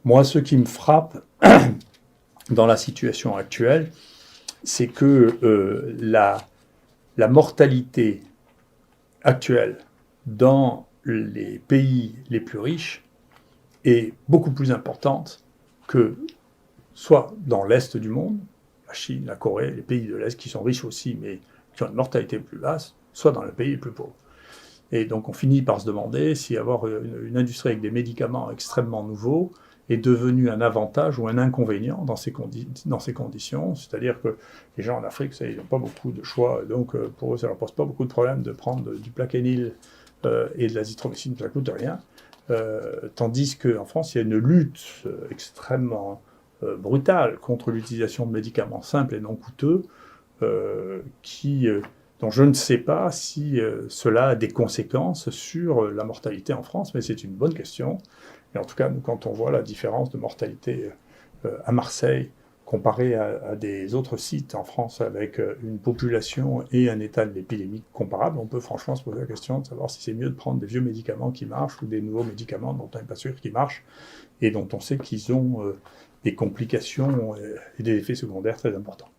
Moi, ce qui me frappe dans la situation actuelle, c'est que la mortalité actuelle dans les pays les plus riches est beaucoup plus importante que soit dans l'Est du monde, la Chine, la Corée, les pays de l'Est qui sont riches aussi, mais qui ont une mortalité plus basse, soit dans les pays les plus pauvres. Et donc on finit par se demander si avoir une industrie avec des médicaments extrêmement nouveaux est devenu un avantage ou un inconvénient dans ces conditions. C'est-à-dire que les gens en Afrique, ils n'ont pas beaucoup de choix, donc pour eux, ça ne leur pose pas beaucoup de problème de prendre du Plaquenil et de l'azithromycine, ça ne coûte rien. Tandis qu'en France, il y a une lutte extrêmement brutale contre l'utilisation de médicaments simples et non coûteux, dont je ne sais pas si cela a des conséquences sur la mortalité en France, mais c'est une bonne question. Et en tout cas, nous, quand on voit la différence de mortalité à Marseille comparée à des autres sites en France avec une population et un état de l'épidémie comparable, on peut franchement se poser la question de savoir si c'est mieux de prendre des vieux médicaments qui marchent ou des nouveaux médicaments dont on n'est pas sûr qu'ils marchent et dont on sait qu'ils ont des complications et des effets secondaires très importants.